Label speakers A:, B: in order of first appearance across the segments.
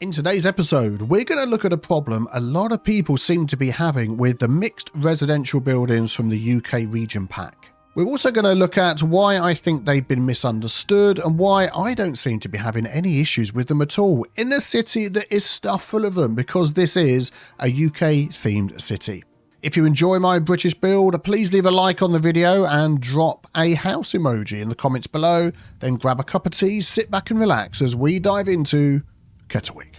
A: In today's episode, we're going to look at a problem a lot of people seem to be having with the mixed residential buildings from the UK region pack. We're also going to look at why I think they've been misunderstood and why I don't seem to be having any issues with them at all in a city that is stuffed full of them, because this is a UK themed city. If you enjoy my British build, please leave a like on the video and drop a house emoji in the comments below. Then grab a cup of tea, sit back and relax as we dive into Kettlewick.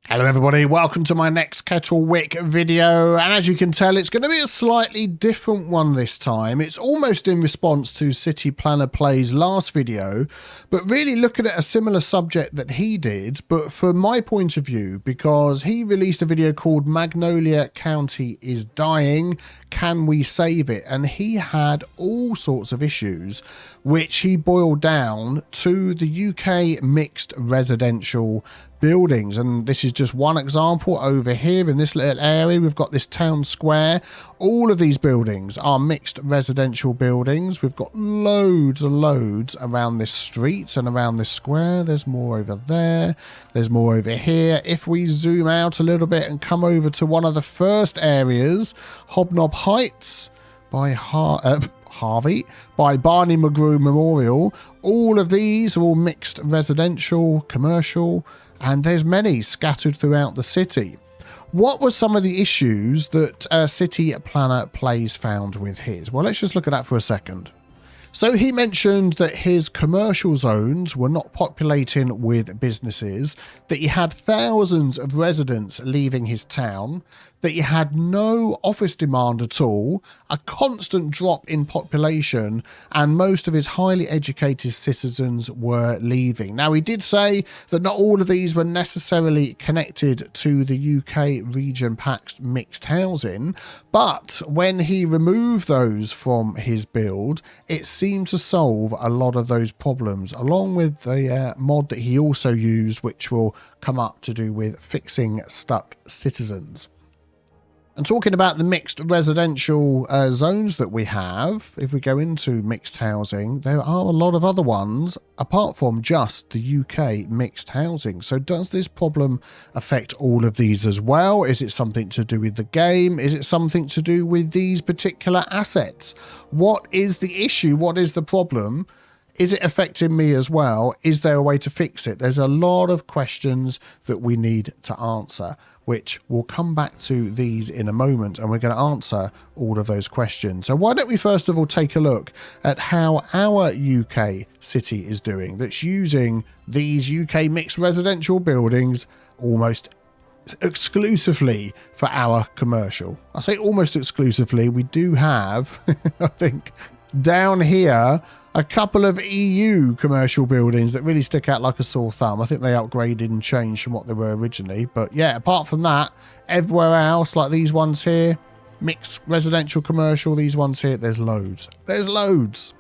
A: Hello everybody, welcome to my next Kettlewick video, and as you can tell it's going to be a slightly different one this time. It's almost in response to City Planner Play's last video, but really looking at a similar subject that he did, but from my point of view, because he released a video called Magnolia County is Dying, Can We Save It? And he had all sorts of issues which he boiled down to the UK mixed residential buildings. And this is just one example. Over here in this little area, we've got this town square. All of these buildings are mixed residential buildings. We've got loads and loads around this street and around this square. There's more over there. There's more over here. If we zoom out a little bit and come over to one of the first areas, Hobnob Heights by Harvey, by Barney McGrew Memorial. All of these are all mixed residential, commercial, and there's many scattered throughout the city. What were some of the issues that City Planner Plays found with his? Well, let's just look at that for a second. So he mentioned that his commercial zones were not populating with businesses, that you had thousands of residents leaving his town, that you had no office demand at all, a constant drop in population, and most of his highly educated citizens were leaving. Now, he did say that not all of these were necessarily connected to the UK region pack's mixed housing, but when he removed those from his build, it seemed to solve a lot of those problems, along with the mod that he also used, which will come up to do with fixing stuck citizens. And talking about the mixed residential zones that we have, if we go into mixed housing, there are a lot of other ones apart from just the UK mixed housing. So does this problem affect all of these as well? Is it something to do with the game? Is it something to do with these particular assets? What is the issue? What is the problem? Is it affecting me as well? Is there a way to fix it? There's a lot of questions that we need to answer, which we'll come back to these in a moment, and we're going to answer all of those questions. So why don't we first of all take a look at how our UK city is doing, that's using these UK mixed residential buildings almost exclusively for our commercial. I say almost exclusively. We do have, I think, down here a couple of EU commercial buildings that really stick out like a sore thumb. I think they upgraded and changed from what they were originally. But yeah, apart from that, everywhere else, like these ones here, mixed residential commercial, these ones here, there's loads. There's loads.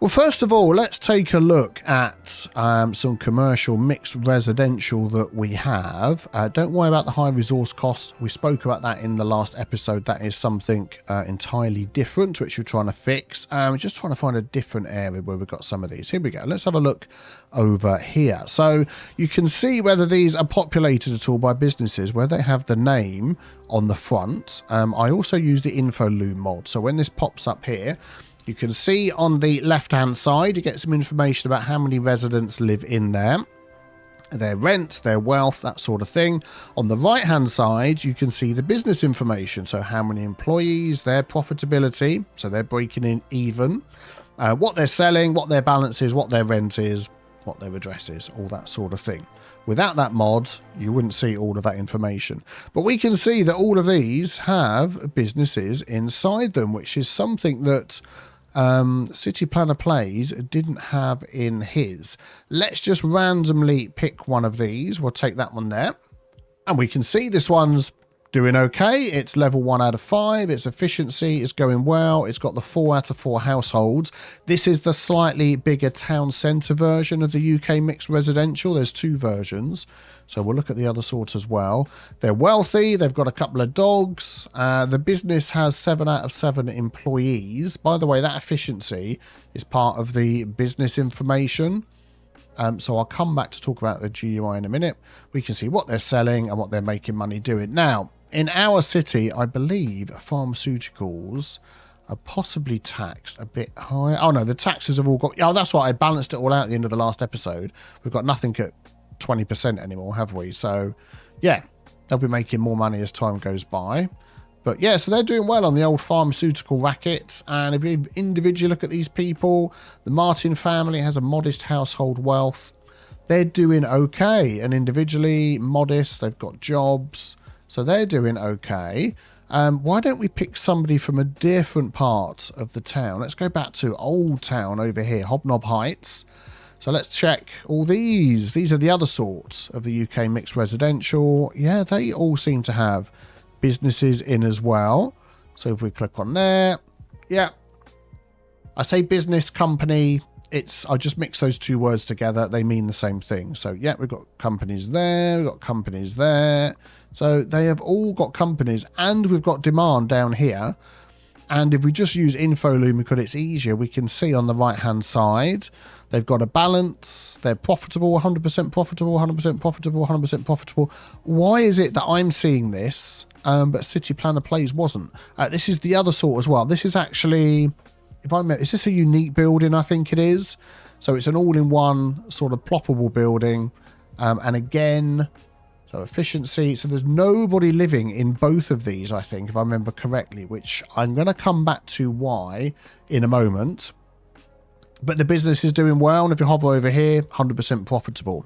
A: Well, first of all, let's take a look at some commercial mixed residential that we have. Don't worry about the high resource costs. We spoke about that in the last episode. That is something entirely different, which we're trying to fix. We're just trying to find a different area where we've got some of these. Here we go. Let's have a look over here. So you can see whether these are populated at all by businesses, where they have the name on the front. I also use the info loom mod. So when this pops up here, you can see on the left-hand side, you get some information about how many residents live in there, their rent, their wealth, that sort of thing. On the right-hand side, you can see the business information, so how many employees, their profitability, so they're breaking in even, what they're selling, what their balance is, what their rent is, what their address is, all that sort of thing. Without that mod, you wouldn't see all of that information. But we can see that all of these have businesses inside them, which is something that City Planner Plays didn't have in his. Let's just randomly pick one of these. We'll take that one there. And we can see this one's doing okay. It's level 1 out of 5. Its efficiency is going well. It's got the 4 out of 4 households. This is the slightly bigger town centre version of the UK mixed residential. There's 2 versions. So we'll look at the other sort as well. They're wealthy. They've got a couple of dogs. The business has 7 out of 7 employees. By the way, that efficiency is part of the business information. So I'll come back to talk about the GUI in a minute. We can see what they're selling and what they're making money doing. Now, in our city, I believe pharmaceuticals are possibly taxed a bit higher. Oh, no, the taxes have all got... Oh, that's right. I balanced it all out at the end of the last episode. We've got nothing at 20% anymore, have we? So, yeah, they'll be making more money as time goes by. But, yeah, so they're doing well on the old pharmaceutical racket. And if you individually look at these people, the Martin family has a modest household wealth. They're doing okay. And individually, modest, they've got jobs. So they're doing okay. Why don't we pick somebody from a different part of the town? Let's go back to Old Town over here, Hobnob Heights. So let's check all these. These are the other sorts of the UK mixed residential. Yeah, they all seem to have businesses in as well. So if we click on there, yeah. I say business, company. I just mix those two words together. They mean the same thing. So yeah, we've got companies there. We've got companies there. So they have all got companies, and we've got demand down here. And if we just use InfoLoom because it's easier, we can see on the right-hand side, they've got a balance. They're profitable, 100% profitable, 100% profitable, 100% profitable. Why is it that I'm seeing this, but City Planner Plays wasn't? This is the other sort as well. This is actually, is this a unique building? I think it is. So it's an all-in-one sort of ploppable building. And again... So efficiency. So there's nobody living in both of these, I think, if I remember correctly, which I'm going to come back to why in a moment. But the business is doing well. And if you hover over here, 100% profitable.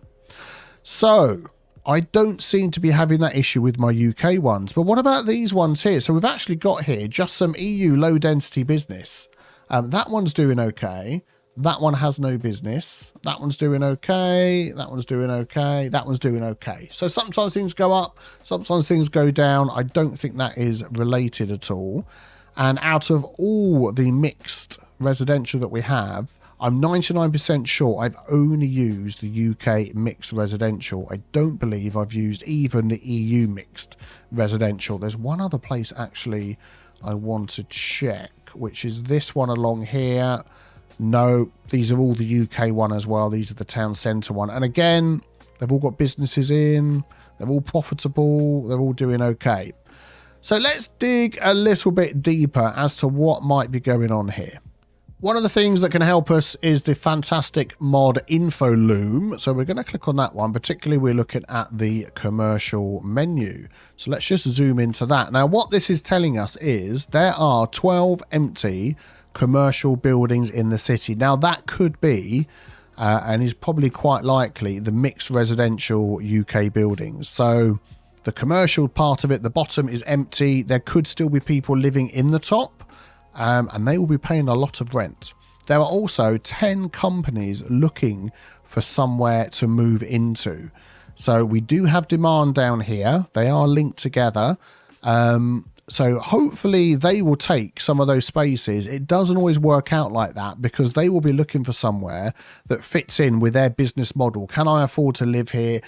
A: So I don't seem to be having that issue with my UK ones. But what about these ones here? So we've actually got here just some EU low density business. That one's doing okay. That one has no business. That one's doing okay. That one's doing okay. That one's doing okay. So sometimes things go up. Sometimes things go down. I don't think that is related at all. And out of all the mixed residential that we have, I'm 99% sure I've only used the UK mixed residential. I don't believe I've used even the EU mixed residential. There's one other place actually I want to check, which is this one along here. No, these are all the UK one as well. These are the town centre one. And again, they've all got businesses in. They're all profitable. They're all doing okay. So let's dig a little bit deeper as to what might be going on here. One of the things that can help us is the fantastic mod InfoLoom. So we're going to click on that one. Particularly, we're looking at the commercial menu. So let's just zoom into that. Now, what this is telling us is there are 12 empty commercial buildings in the city. Now that could be and is probably quite likely the mixed residential UK buildings. So the commercial part of it, the bottom is empty. There could still be people living in the top and they will be paying a lot of rent. There are also 10 companies looking for somewhere to move into. So we do have demand down here. They are linked together. So hopefully they will take some of those spaces. It doesn't always work out like that because they will be looking for somewhere that fits in with their business model. Can I afford to live here?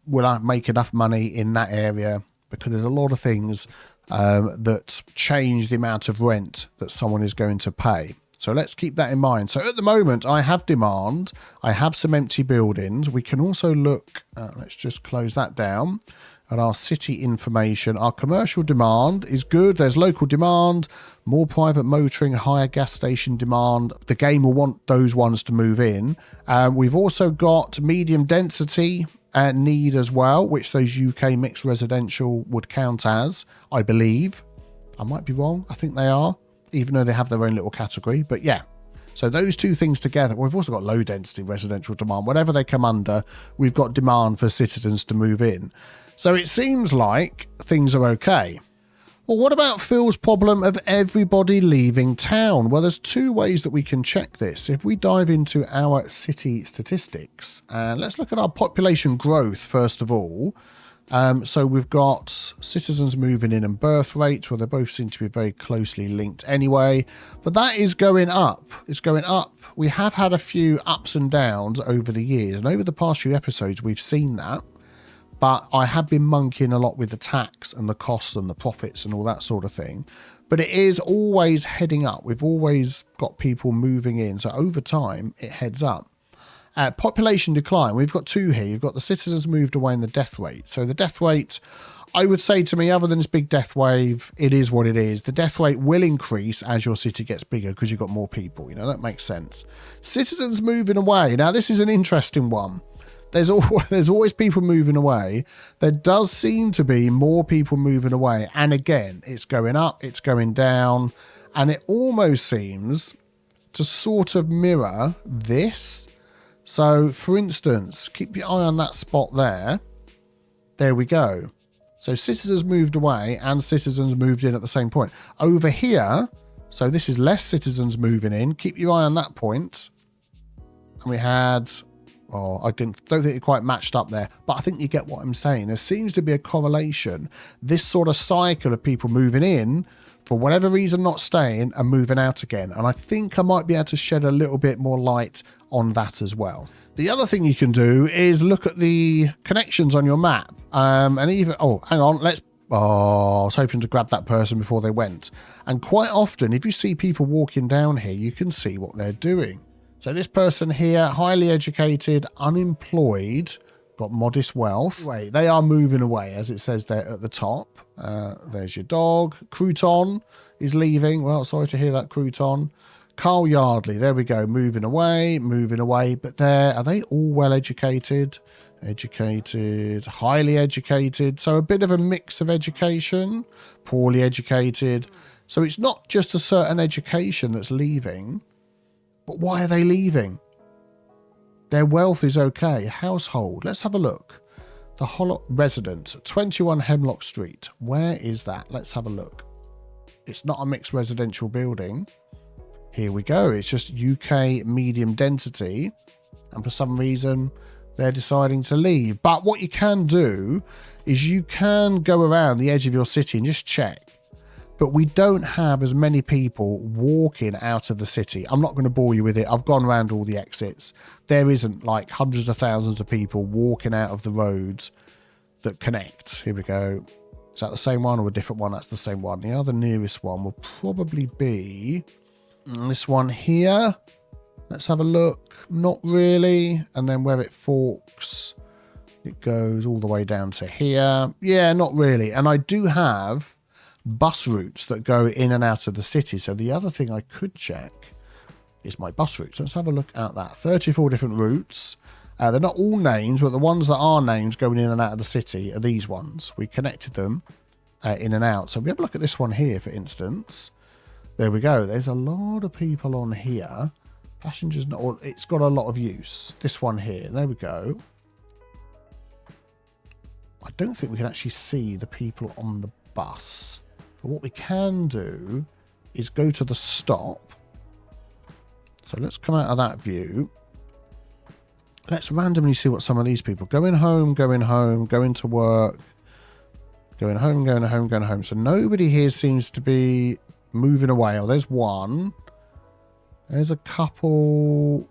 A: Will I make enough money in that area? Because there's a lot of things that change the amount of rent that someone is going to pay. So let's keep that in mind. So at the moment, I have demand. I have some empty buildings. We can also look, let's just close that down. At our city information, our commercial demand is good. There's local demand, more private motoring, higher gas station demand. The game will want those ones to move in. We've also got medium density need as well, which those UK mixed residential would count as, I believe. I might be wrong. I think they are, even though they have their own little category. But yeah, so those two things together. We've also got low density residential demand. Whatever they come under, we've got demand for citizens to move in. So it seems like things are okay. Well, what about Phil's problem of everybody leaving town? Well, there's two ways that we can check this. If we dive into our city statistics, and let's look at our population growth first of all. So we've got citizens moving in and birth rates, well, they both seem to be very closely linked anyway. But that is going up. It's going up. We have had a few ups and downs over the years, and over the past few episodes, we've seen that. But I have been monkeying a lot with the tax and the costs and the profits and all that sort of thing. But it is always heading up. We've always got people moving in. So over time, it heads up. Population decline, we've got two here. You've got the citizens moved away and the death rate. So the death rate, I would say to me, other than this big death wave, it is what it is. The death rate will increase as your city gets bigger because you've got more people. You know, that makes sense. Citizens moving away. Now, this is an interesting one. There's always people moving away. There does seem to be more people moving away. And again, it's going up, it's going down. And it almost seems to sort of mirror this. So, for instance, keep your eye on that spot there. There we go. So citizens moved away and citizens moved in at the same point. Over here, so this is less citizens moving in. Keep your eye on that point. And we had, oh, I don't think it quite matched up there, but I think you get what I'm saying. There seems to be a correlation. This sort of cycle of people moving in, for whatever reason not staying, and moving out again. And I think I might be able to shed a little bit more light on that as well. The other thing you can do is look at the connections on your map. And even, oh, hang on, I was hoping to grab that person before they went. And quite often, if you see people walking down here, you can see what they're doing. So this person here, highly educated, unemployed, got modest wealth. Wait, they are moving away, as it says there at the top. There's your dog. Crouton is leaving. Well, sorry to hear that, Crouton. Carl Yardley, there we go, moving away, but are they all well educated? Educated, highly educated, so a bit of a mix of education, poorly educated. So it's not just a certain education that's leaving, but why are they leaving? Their wealth is okay. Household, let's have a look. The Hollow Residence, 21 Hemlock Street, where is that? Let's have a look. It's not a mixed residential building. Here we go. It's just UK medium density. And for some reason, they're deciding to leave. But what you can do is you can go around the edge of your city and just check. But we don't have as many people walking out of the city. I'm not going to bore you with it. I've gone around all the exits. There isn't like hundreds of thousands of people walking out of the roads that connect. Here we go. Is that the same one or a different one? That's the same one. The other nearest one will probably be this one here. Let's have a look. Not really. And then where it forks, it goes all the way down to here. Yeah, not really. And I do have bus routes that go in and out of the city. So the other thing I could check is my bus routes. Let's have a look at that. 34 different routes. They're not all names, but the ones that are names going in and out of the city are these ones. We connected them in and out. So we have a look at this one here, for instance. There we go. There's a lot of people on here. Passengers, not, it's got a lot of use. This one here. There we go. I don't think we can actually see the people on the bus. But what we can do is go to the stop. So let's come out of that view. Let's randomly see what some of these people. Going home, going to work. Going home, going home, going home. So nobody here seems to be moving away. Oh, there's one. There's a couple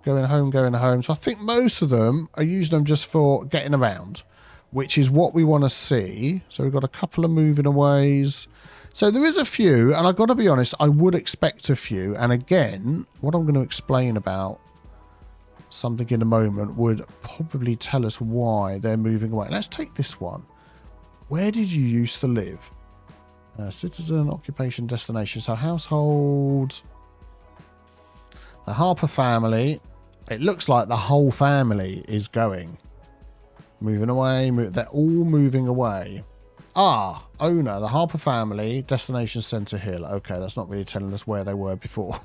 A: going home, going home. So I think most of them are using them just for getting around, which is what we want to see. So we've got a couple of moving aways. So there is a few, and I've got to be honest, I would expect a few. And again, what I'm going to explain about something in a moment would probably tell us why they're moving away. Let's take this one. Where did you used to live? Citizen, occupation, destination. So household. The Harper family. It looks like the whole family is going. Moving away. They're all moving away. Ah, owner. The Harper family. Destination Centre Hill. Okay, that's not really telling us where they were before.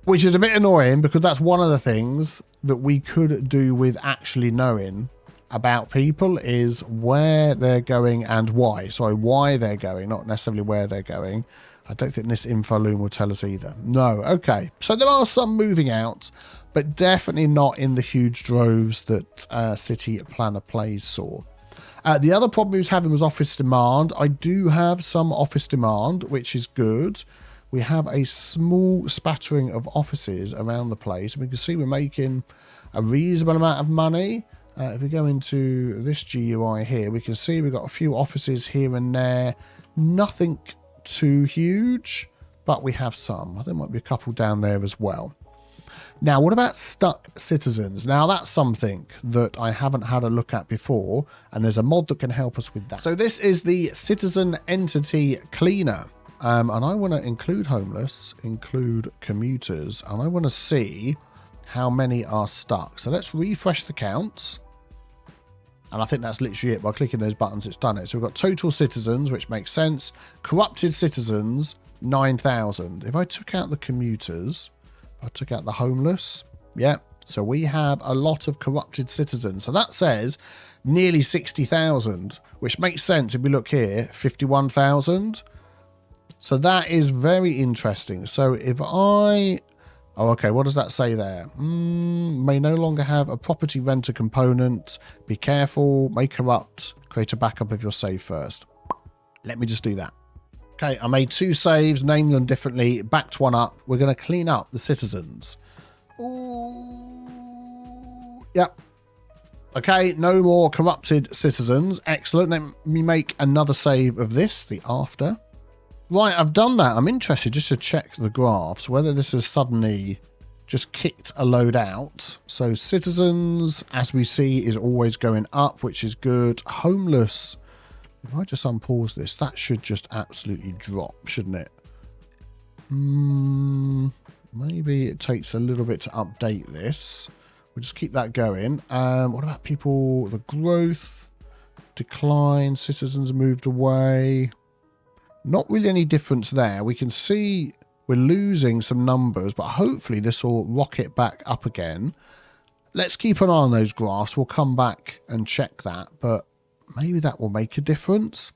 A: Which is a bit annoying because that's one of the things that we could do with actually knowing about people is where they're going and why. Sorry, why they're going, not necessarily where they're going. I don't think this info loom will tell us either. No, okay. So there are some moving out, but definitely not in the huge droves that City Planner Plays saw. The other problem he was having was office demand. I do have some office demand, which is good. We have a small spattering of offices around the place. We can see we're making a reasonable amount of money. If we go into this GUI here, we can see we've got a few offices here and there. Nothing too huge, but we have some. I think there might be a couple down there as well. Now, what about stuck citizens? Now, that's something that I haven't had a look at before, and there's a mod that can help us with that. So this is the Citizen Entity Cleaner, and I want to include homeless, include commuters, and I want to see how many are stuck. So let's refresh the counts. And I think that's literally it. By clicking those buttons, it's done it. So we've got total citizens, which makes sense. Corrupted citizens, 9,000. If I took out the commuters, I took out the homeless. Yeah. So we have a lot of corrupted citizens. So that says nearly 60,000, which makes sense. If we look here, 51,000. So that is very interesting. So if I... Oh, okay. What does that say there? May no longer have a property renter component. Be careful. May corrupt. Create a backup of your save first. Let me just do that. Okay, I made 2 saves, named them differently, backed one up. We're going to clean up the citizens. Ooh, yep. Okay, no more corrupted citizens. Excellent. Let me make another save of this, the after. Right, I've done that. I'm interested just to check the graphs, whether this has suddenly just kicked a load out. So citizens, as we see, is always going up, which is good. Homeless, if I just unpause this, that should just absolutely drop, shouldn't it? Maybe it takes a little bit to update this. We'll just keep that going. What about people? The growth, decline, citizens moved away. Not really any difference there. We can see we're losing some numbers, but hopefully this will rocket back up again. Let's keep an eye on those graphs. We'll come back and check that, but maybe that will make a difference.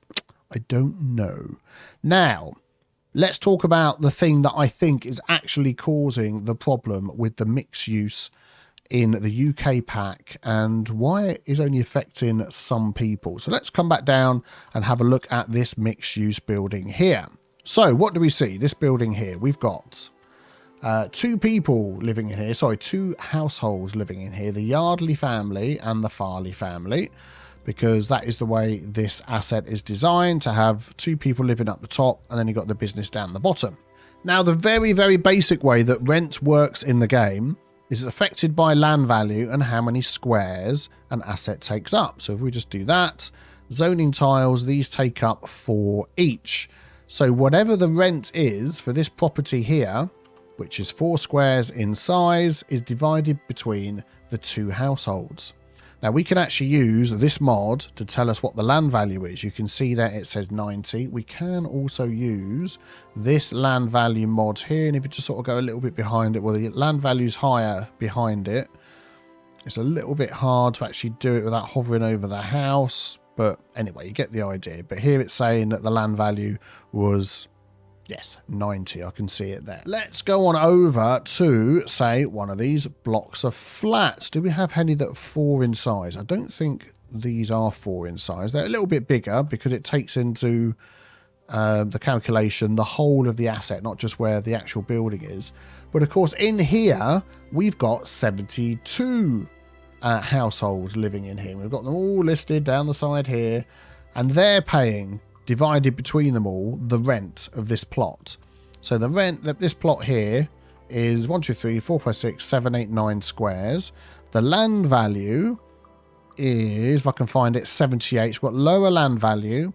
A: I don't know. Now, let's talk about the thing that I think is actually causing the problem with the mixed use in the UK pack and why it is only affecting some people. So let's come back down and have a look at this mixed use building here. So what do we see? This building here, we've got 2 people living in here. Sorry, 2 households living in here, the Yardley family and the Farley family, because that is the way this asset is designed, to have 2 people living up the top and then you've got the business down the bottom. Now, the very, very basic way that rent works in the game is affected by land value and how many squares an asset takes up. So if we just do that, zoning tiles, these take up 4 each. So whatever the rent is for this property here, which is 4 squares in size, is divided between the 2 households. Now we can actually use this mod to tell us what the land value is. You can see that it says 90. We can also use this land value mod here. And if you just sort of go a little bit behind it, well, the land value is higher behind it. It's a little bit hard to actually do it without hovering over the house. But anyway, you get the idea. But here it's saying that the land value was... yes, 90. I can see it there. Let's go on over to, say, one of these blocks of flats. Do we have any that are 4 in size? I don't think these are 4 in size. They're a little bit bigger because it takes into the calculation the whole of the asset, not just where the actual building is. But of course, in here, we've got 72 households living in here. We've got them all listed down the side here, and they're paying, divided between them all, the rent of this plot. So the rent that this plot here is 1, 2, 3, 4, 5, 6, 7, 8, 9 squares. The land value is, if I can find it, 78. It's got lower land value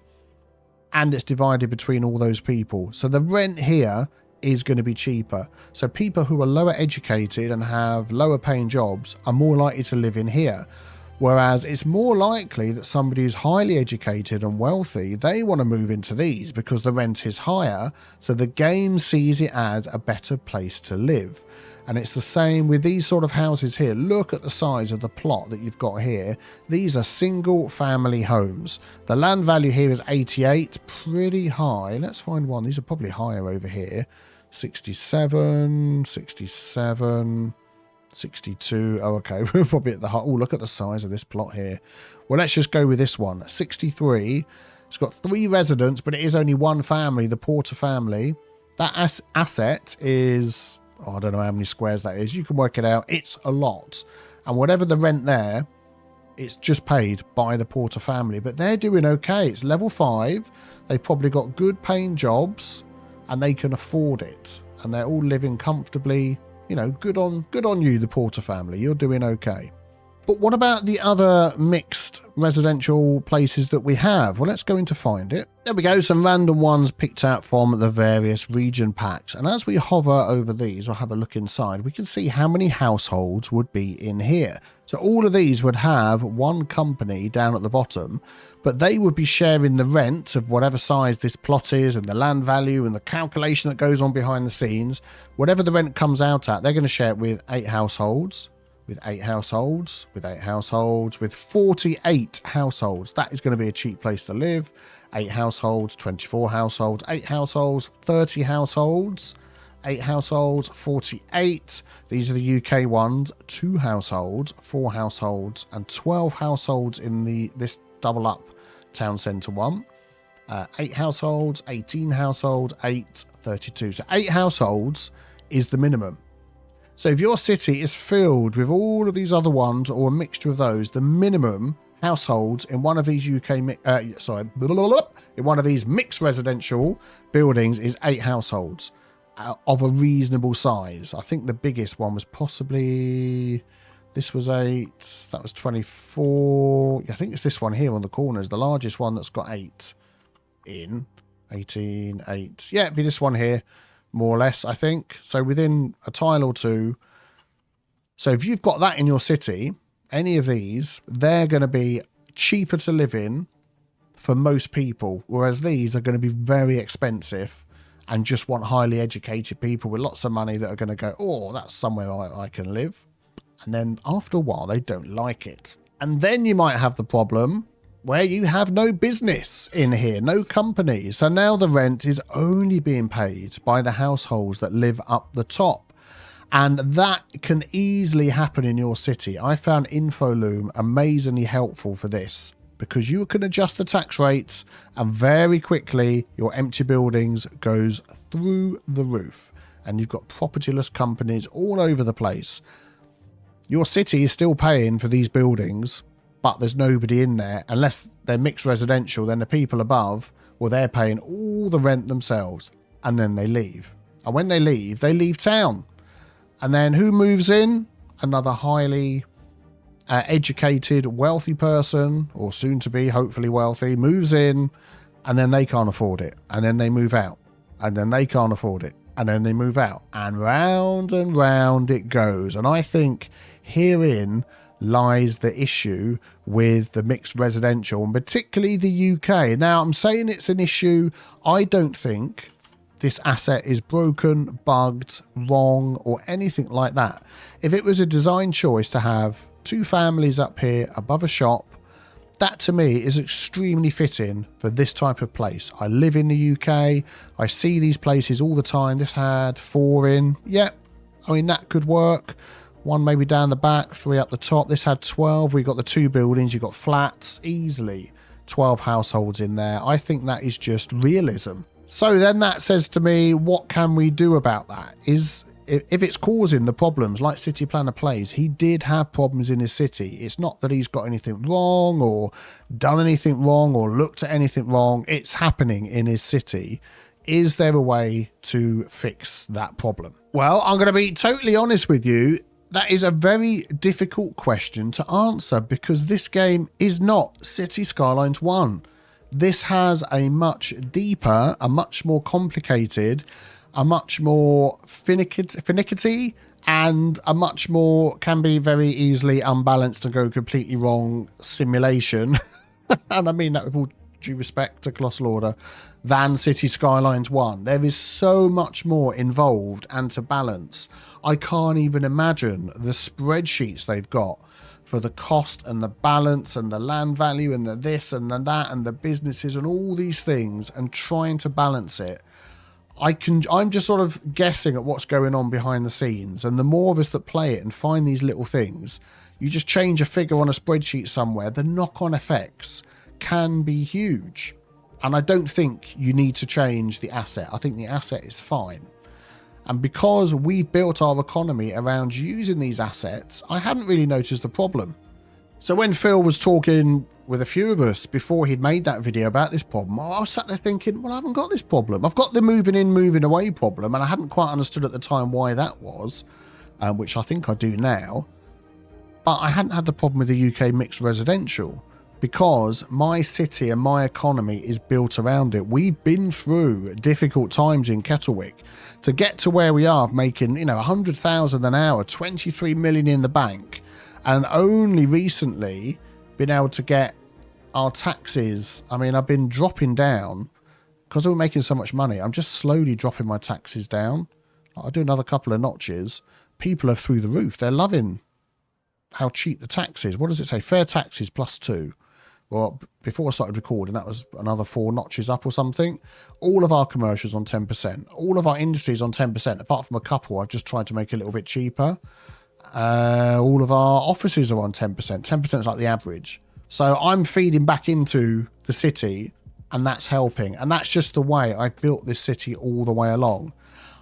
A: and it's divided between all those people. So the rent here is going to be cheaper. So people who are lower educated and have lower paying jobs are more likely to live in here. Whereas it's more likely that somebody who's highly educated and wealthy, they want to move into these because the rent is higher. So the game sees it as a better place to live. And it's the same with these sort of houses here. Look at the size of the plot that you've got here. These are single family homes. The land value here is 88, pretty high. Let's find one. These are probably higher over here. 67, 67... 62. Oh, okay. We're probably at the heart. Oh, look at the size of this plot here. Well, let's just go with this one. 63. It's got 3 residents, but it is only 1 family, the Porter family. That asset is, oh, I don't know how many squares that is. You can work it out. It's a lot. And whatever the rent there, it's just paid by the Porter family. But they're doing okay. It's level 5. They've probably got good paying jobs and they can afford it. And they're all living comfortably, you know, good on you, the Porter family. You're doing okay. But what about the other mixed residential places that we have? Well, let's go into find it. There we go, some random ones picked out from the various region packs. And as we hover over these or have a look inside, we can see how many households would be in here. So all of these would have one company down at the bottom, but they would be sharing the rent of whatever size this plot is and the land value and the calculation that goes on behind the scenes. Whatever the rent comes out at, they're going to share it with 8 households. With 8 households, with 8 households, with 48 households. That is going to be a cheap place to live. 8 households, 24 households, 8 households, 30 households, 8 households, 48. These are the UK ones. 2 households, 4 households, and 12 households in this double up town centre one. 8 households, 18 households, 8, 32. So 8 households is the minimum. So if your city is filled with all of these other ones or a mixture of those, the minimum households in one of these in one of these mixed residential buildings is 8 households of a reasonable size. I think the biggest one was possibly, this was 8, that was 24. I think it's this one here on the corners, the largest one that's got 8 in, 18, 8. Yeah, it'd be this one here. More or less, I think. So within a tile or two. So if you've got that in your city, any of these, they're going to be cheaper to live in for most people. Whereas these are going to be very expensive and just want highly educated people with lots of money that are going to go, oh, that's somewhere I can live. And then after a while, they don't like it. And then you might have the problem where you have no business in here, no company. So now the rent is only being paid by the households that live up the top. And that can easily happen in your city. I found InfoLoom amazingly helpful for this because you can adjust the tax rates and very quickly your empty buildings goes through the roof. And you've got propertyless companies all over the place. Your city is still paying for these buildings, but there's nobody in there. Unless they're mixed residential, then the people above, well, they're paying all the rent themselves, and then they leave. And when they leave town. And then who moves in? Another highly educated, wealthy person, or soon to be, hopefully wealthy, moves in, and then they can't afford it. And then they move out. And then they can't afford it. And then they move out. And round it goes. And I think herein lies the issue with the mixed residential, and particularly the UK. Now, I'm saying it's an issue. I don't think this asset is broken, bugged, wrong, or anything like that. If it was a design choice to have 2 families up here above a shop, that to me is extremely fitting for this type of place. I live in the UK. I see these places all the time. This had 4 in. Yeah, I mean, that could work. 1 maybe down the back, 3 up the top. This had 12. We got the 2 buildings. You got flats, easily 12 households in there. I think that is just realism. So then that says to me, what can we do about that? If it's causing the problems like City Planner Plays, he did have problems in his city. It's not that he's got anything wrong or done anything wrong or looked at anything wrong. It's happening in his city. Is there a way to fix that problem? Well, I'm going to be totally honest with you. That is a very difficult question to answer because this game is not City Skylines 1. This has a much deeper, a much more complicated, a much more finicky, and a much more can be very easily unbalanced and go completely wrong simulation. And I mean that with all due respect to Colossal Order, than City Skylines 1. There is so much more involved and to balance. I can't even imagine the spreadsheets they've got for the cost and the balance and the land value and the this and the that and the businesses and all these things and trying to balance it. I'm just sort of guessing at what's going on behind the scenes, and the more of us that play it and find these little things, you just change a figure on a spreadsheet somewhere, the knock-on effects can be huge. And I don't think you need to change the asset. I think the asset is fine. And because we've built our economy around using these assets, I hadn't really noticed the problem. So when Phil was talking with a few of us before he'd made that video about this problem, I was sat there thinking, well, I haven't got this problem. I've got the moving in, moving away problem, and I hadn't quite understood at the time why that was. which I think I do now. But I hadn't had the problem with the UK mixed residential because my city and my economy is built around it. We've been through difficult times in Kettlewick to get to where we are, making, 100,000 an hour, 23 million in the bank, and only recently been able to get our taxes. I mean, I've been dropping down because we're making so much money. I'm just slowly dropping my taxes down. I'll do another couple of notches. People are through the roof. They're loving how cheap the tax is. What does it say? Fair taxes +2. Well, before I started recording, that was another 4 notches up or something. All of our commercials on 10%. All of our industries on 10%, apart from a couple I've just tried to make a little bit cheaper. All of our offices are on 10%. 10% is like the average. So I'm feeding back into the city, and that's helping. And that's just the way I've built this city all the way along.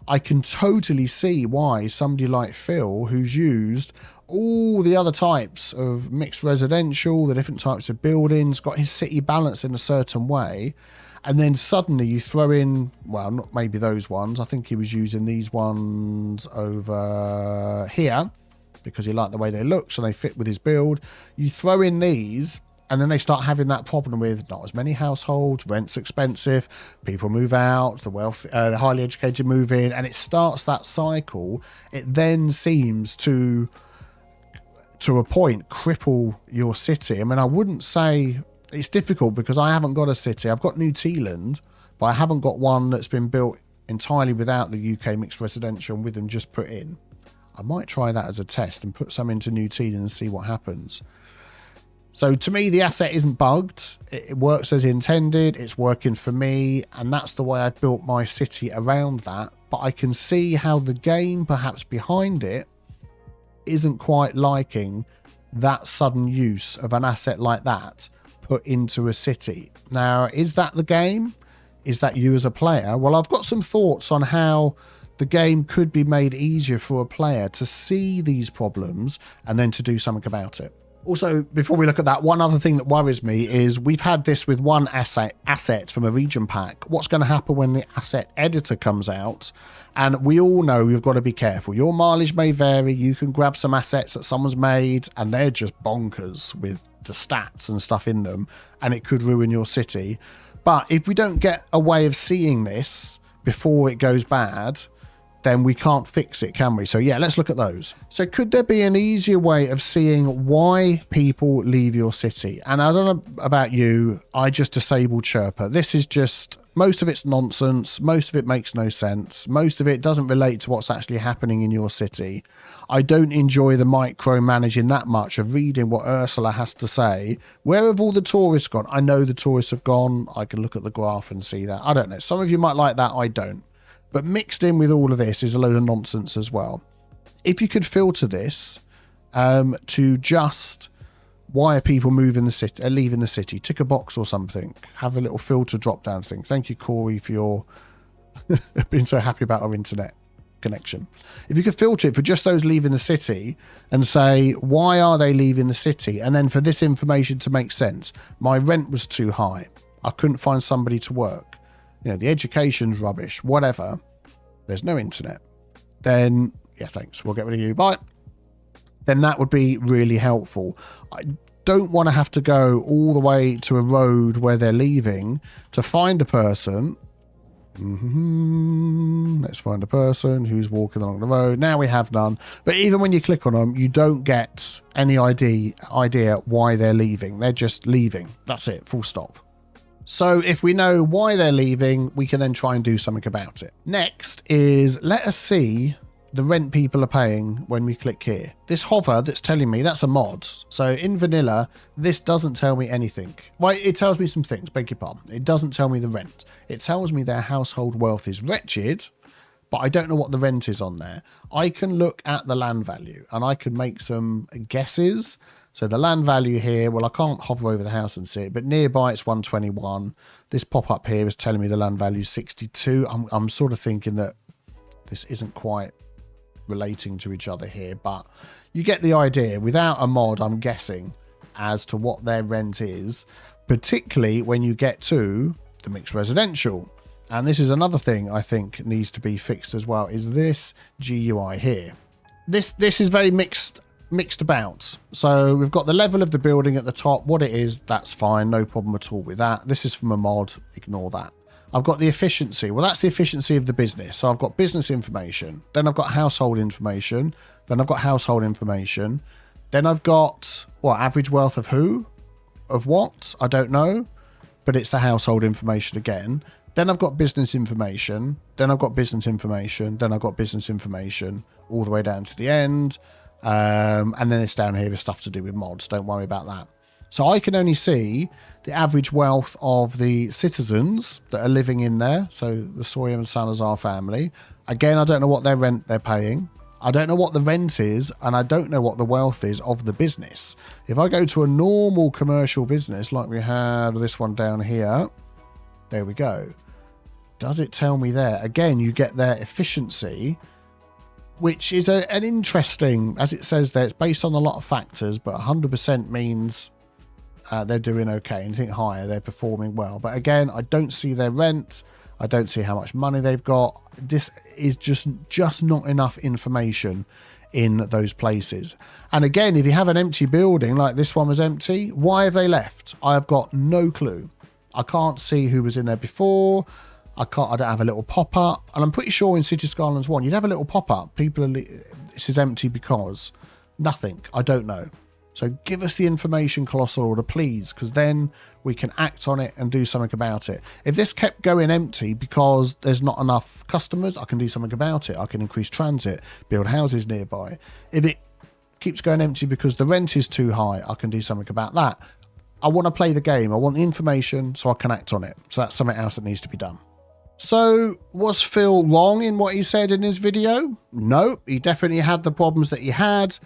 A: I can totally see why somebody like Phil, who's used all the other types of mixed residential, the different types of buildings, got his city balanced in a certain way, and then suddenly you throw in, well, not maybe those ones. I think he was using these ones over here because he liked the way they look, so they fit with his build. You throw in these, and then they start having that problem with not as many households, rent's expensive, people move out, the highly educated move in, and it starts that cycle. It then seems to a point, cripple your city. I mean, I wouldn't say it's difficult because I haven't got a city. I've got New Zealand, but I haven't got one that's been built entirely without the UK mixed residential and with them just put in. I might try that as a test and put some into New Zealand and see what happens. So to me, the asset isn't bugged. It works as intended. It's working for me. And that's the way I built my city around that. But I can see how the game, perhaps behind it, isn't quite liking that sudden use of an asset like that put into a city. Now, is that the game? Is that you as a player? Well, I've got some thoughts on how the game could be made easier for a player to see these problems and then to do something about it. Also, before we look at that, one other thing that worries me is we've had this with one asset from a region pack. What's going to happen when the asset editor comes out? And we all know you've got to be careful. Your mileage may vary. You can grab some assets that someone's made and they're just bonkers with the stats and stuff in them, and it could ruin your city. But if we don't get a way of seeing this before it goes bad, then we can't fix it, can we? So yeah, let's look at those. So could there be an easier way of seeing why people leave your city? And I don't know about you, I just disabled Chirper. This is just, most of it's nonsense. Most of it makes no sense. Most of it doesn't relate to what's actually happening in your city. I don't enjoy the micromanaging that much of reading what Ursula has to say. Where have all the tourists gone? I know the tourists have gone. I can look at the graph and see that. I don't know. Some of you might like that. I don't. But mixed in with all of this is a load of nonsense as well. If you could filter this to just why are people moving the city, leaving the city, tick a box or something, have a little filter drop down thing. Thank you, Corey, for your being so happy about our internet connection. If you could filter it for just those leaving the city and say, why are they leaving the city? And then for this information to make sense, my rent was too high. I couldn't find somebody to work. The education's rubbish, whatever. There's no internet. Then, yeah, thanks. We'll get rid of you. Bye. Then that would be really helpful. I don't want to have to go all the way to a road where they're leaving to find a person. Let's find a person who's walking along the road. Now we have none. But even when you click on them, you don't get any idea why they're leaving. They're just leaving. That's it. Full stop. So if we know why they're leaving, we can then try and do something about it. Next is let us see the rent people are paying when we click here. This hover that's telling me, that's a mod. So in vanilla, this doesn't tell me anything. Well, it tells me some things, beg your pardon. It doesn't tell me the rent. It tells me their household wealth is wretched, but I don't know what the rent is on there. I can look at the land value and I can make some guesses. So the land value here, well, I can't hover over the house and see it, but nearby it's 121. This pop-up here is telling me the land value is 62. I'm sort of thinking that this isn't quite relating to each other here, but you get the idea. Without a mod, I'm guessing as to what their rent is, particularly when you get to the mixed residential. And this is another thing I think needs to be fixed as well, is this GUI here. this is very mixed about. So we've got the level of the building at the top, what it is, that's fine, no problem at all with that. This is from a mod, ignore that. I've got the efficiency. Well, that's the efficiency of the business. So I've got business information, then I've got household information, then I've got household information, then I've got, what, average wealth of who? Of what? I don't know, but it's the household information again. Then I've got business information, then I've got business information, then I've got business information, all the way down to the end. And then it's down here with stuff to do with mods. Don't worry about that. So I can only see the average wealth of the citizens that are living in there. So the Sawyer and Salazar family. Again, I don't know what their rent they're paying. I don't know what the rent is, and I don't know what the wealth is of the business. If I go to a normal commercial business, like we had this one down here, there we go. Does it tell me there? Again, you get their efficiency, which is an interesting, as it says there, it's based on a lot of factors, but 100% means they're doing okay. Anything higher, they're performing well. But again, I don't see their rent. I don't see how much money they've got. This is just not enough information in those places. And again, if you have an empty building, like this one was empty, why have they left? I've got no clue. I can't see who was in there before. I don't have a little pop-up. And I'm pretty sure in City Skylines 1, you'd have a little pop-up. This is empty because nothing. I don't know. So give us the information, Colossal Order, please, because then we can act on it and do something about it. If this kept going empty because there's not enough customers, I can do something about it. I can increase transit, build houses nearby. If it keeps going empty because the rent is too high, I can do something about that. I want to play the game. I want the information so I can act on it. So that's something else that needs to be done. So was Phil wrong in what he said in his video? No, he definitely had the problems that he had.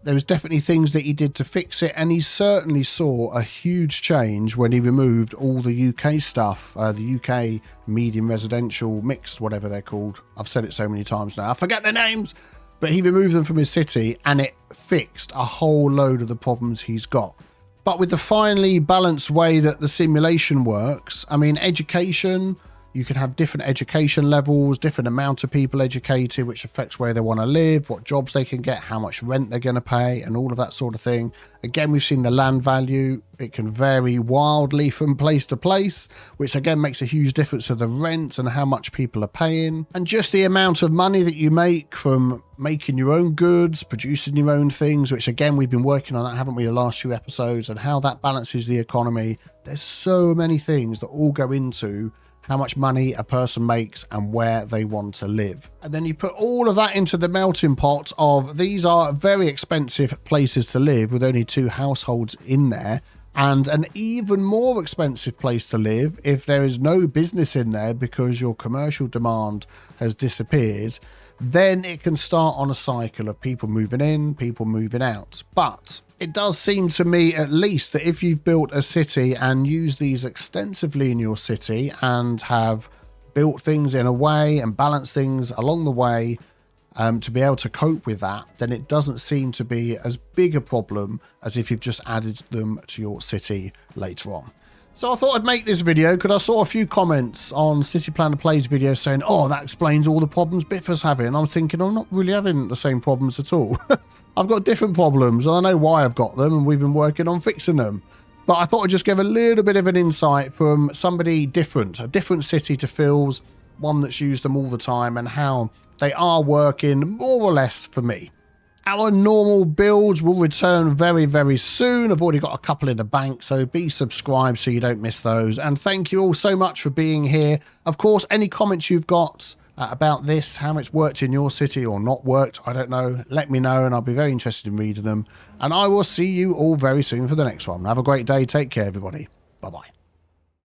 A: There was definitely things that he did to fix it, and he certainly saw a huge change when he removed all the UK stuff, the UK medium residential mixed, whatever they're called. I've said it so many times now, I forget their names, but he removed them from his city and it fixed a whole load of the problems he's got. But with the finely balanced way that the simulation works, I mean, education, you can have different education levels, different amount of people educated, which affects where they want to live, what jobs they can get, how much rent they're going to pay, and all of that sort of thing. Again, we've seen the land value. It can vary wildly from place to place, which again makes a huge difference to the rent and how much people are paying. And just the amount of money that you make from making your own goods, producing your own things, which again, we've been working on that, haven't we, the last few episodes, and how that balances the economy. There's so many things that all go into how much money a person makes and where they want to live. And then you put all of that into the melting pot of these are very expensive places to live with only 2 households in there, and an even more expensive place to live if there is no business in there because your commercial demand has disappeared. Then it can start on a cycle of people moving in, people moving out. But it does seem to me, at least, that if you've built a city and used these extensively in your city and have built things in a way and balanced things along the way to be able to cope with that, then it doesn't seem to be as big a problem as if you've just added them to your city later on. So I thought I'd make this video because I saw a few comments on City Planner Plays video saying, oh, that explains all the problems Biffa's having. And I'm thinking, I'm not really having the same problems at all. I've got different problems. I know why I've got them and we've been working on fixing them. But I thought I'd just give a little bit of an insight from somebody different, a different city to Phil's, one that's used them all the time, and how they are working more or less for me. Our normal builds will return very, very soon. I've already got a couple in the bank, so be subscribed so you don't miss those. And thank you all so much for being here. Of course, any comments you've got about this, how it's worked in your city or not worked, I don't know, let me know and I'll be very interested in reading them. And I will see you all very soon for the next one. Have a great day. Take care, everybody. Bye-bye.